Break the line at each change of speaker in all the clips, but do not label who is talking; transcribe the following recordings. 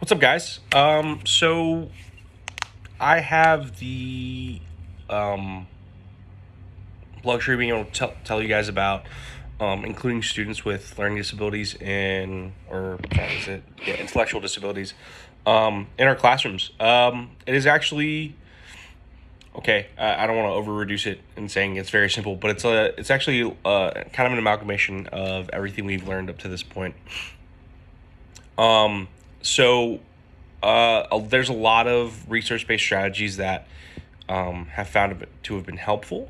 What's up, guys? So I have the um, luxury of being able to tell you guys about including students with learning disabilities or sorry, is it intellectual disabilities in our classrooms. It is actually okay. I don't want to over reduce it in saying it's very simple, but it's actually kind of an amalgamation of everything we've learned up to this point. Um, so there's a lot of research-based strategies that have found to have been helpful.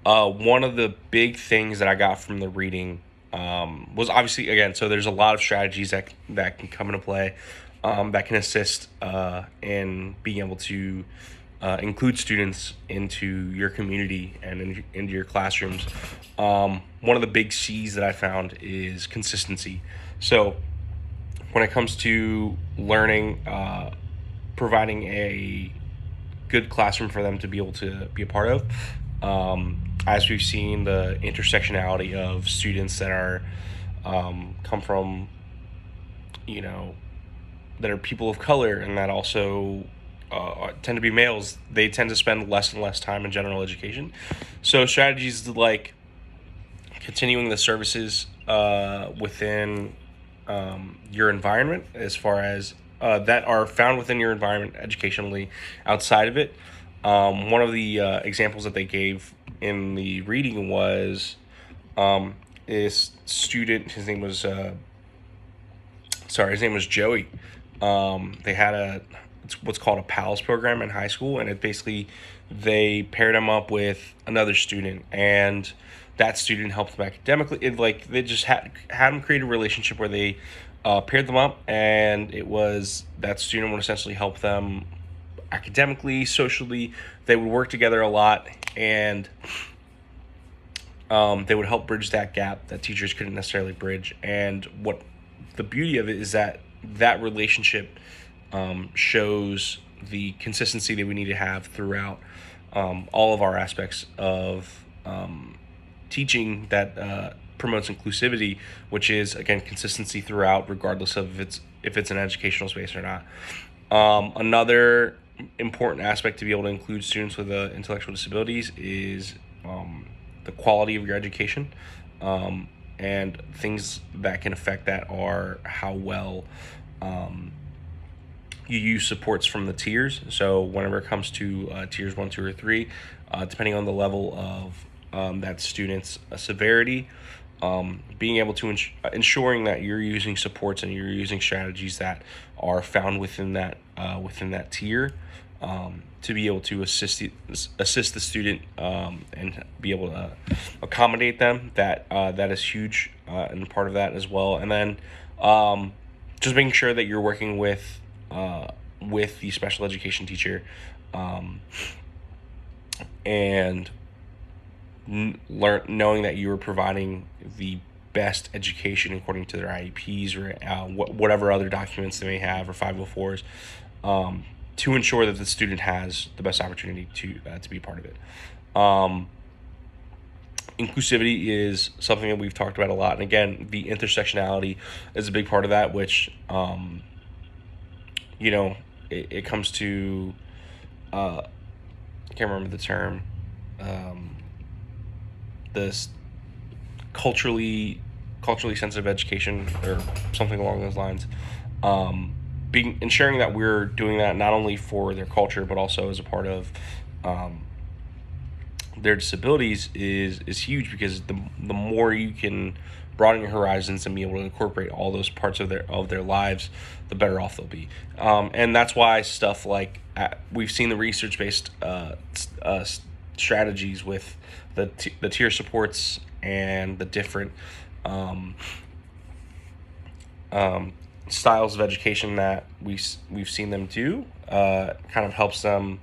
One of the big things that I got from the reading was obviously, again, so there's a lot of strategies that can come into play that can assist in being able to include students into your community and into your classrooms. One of the big C's that I found is consistency. So when it comes to learning, providing a good classroom for them to be able to be a part of. As we've seen, the intersectionality of students that are come from, you know, that are people of color and that also tend to be males, they tend to spend less and less time in general education. So strategies like continuing the services within your environment, as far as that are found within your environment educationally outside of it. One of the examples that they gave in the reading was this student. His name was Joey. They had it's what's called a PALS program in high school, and it basically they paired him up with another student, and that student helped them academically. They just had them create a relationship where they paired them up, and it was that student would essentially help them academically, socially. They would work together a lot, and they would help bridge that gap that teachers couldn't necessarily bridge. And what the beauty of it is that relationship shows the consistency that we need to have throughout all of our aspects of teaching that promotes inclusivity, which is, again, consistency throughout, regardless of if it's an educational space or not. Another important aspect to be able to include students with intellectual disabilities is the quality of your education. And things that can affect that are how well you use supports from the tiers. So whenever it comes to tiers 1, 2, or 3, depending on the level of that student's severity, being able to ensuring that you're using supports and you're using strategies that are found within that tier, to be able to assist the student and be able to accommodate them. That is huge, and part of that as well. And then just making sure that you're working with the special education teacher, and knowing that you are providing the best education according to their IEPs or whatever other documents they may have, or 504s, to ensure that the student has the best opportunity to be part of it. Inclusivity is something that we've talked about a lot, and again, the intersectionality is a big part of that, which it comes to I can't remember the term, this culturally sensitive education or something along those lines. Ensuring that we're doing that not only for their culture but also as a part of their disabilities is huge, because the more you can broaden your horizons and be able to incorporate all those parts of their lives, the better off they'll be. And that's why stuff like we've seen the research based strategies with the tier supports and the different styles of education that we've seen them do, kind of helps them.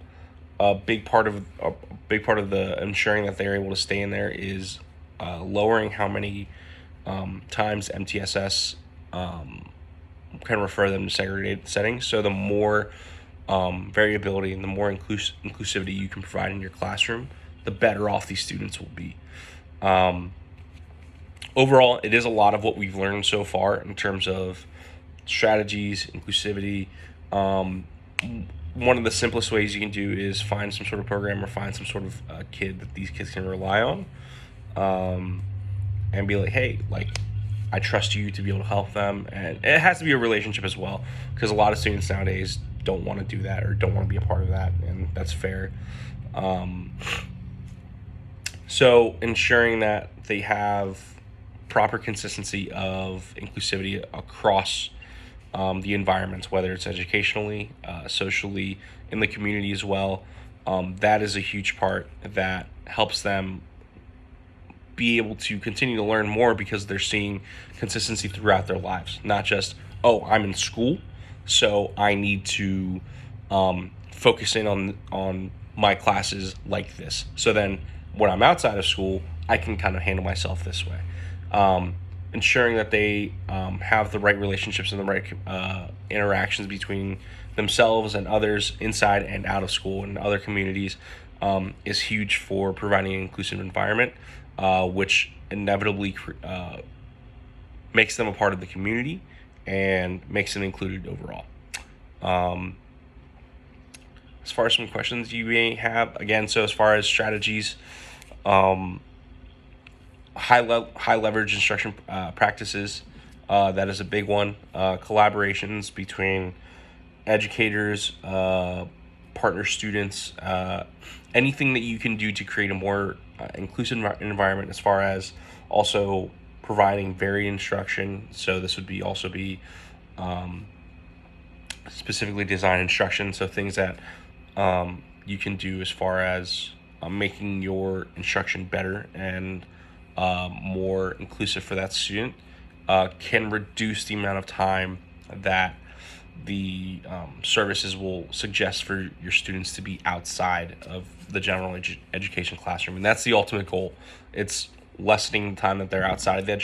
A big part of the ensuring that they're able to stay in there is lowering how many times MTSS can refer them to segregated settings. So the more variability and the more inclusivity you can provide in your classroom, the better off these students will be. Overall, it is a lot of what we've learned so far in terms of strategies, inclusivity. Um, One of the simplest ways you can do is find some sort of program or find some sort of kid that these kids can rely on, um, and be like, hey, like, I trust you to be able to help them. And it has to be a relationship as well, because a lot of students nowadays don't want to do that or don't want to be a part of that, and that's fair. Um, so ensuring that they have proper consistency of inclusivity across the environments, whether it's educationally, socially, in the community as well. That is a huge part that helps them be able to continue to learn more, because they're seeing consistency throughout their lives, not just, oh, I'm in school, so I need to focus in on my classes like this. So then when I'm outside of school, I can kind of handle myself this way. Um, Ensuring that they have the right relationships and the right interactions between themselves and others inside and out of school and other communities is huge for providing an inclusive environment, which inevitably makes them a part of the community and makes them included overall. Um, as far as some questions you may have, again, so as far as strategies, um, high leverage instruction practices, that is a big one. Collaborations between educators, partner students, anything that you can do to create a more inclusive environment, as far as also providing varied instruction. So this would be also be specifically designed instruction. So things that you can do as far as making your instruction better and more inclusive for that student, can reduce the amount of time that the services will suggest for your students to be outside of the general education classroom. And that's the ultimate goal. It's lessening the time that they're outside of the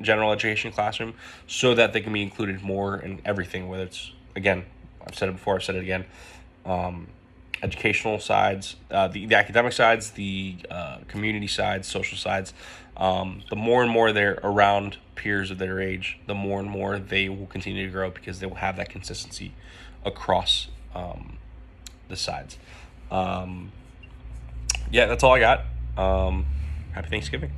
general education classroom, so that they can be included more in everything, whether it's, again, I've said it before, I've said it again, educational sides, the academic sides, the community sides, social sides. The more and more they're around peers of their age, the more and more they will continue to grow, because they will have that consistency across the sides. Yeah, that's all I got. Happy Thanksgiving.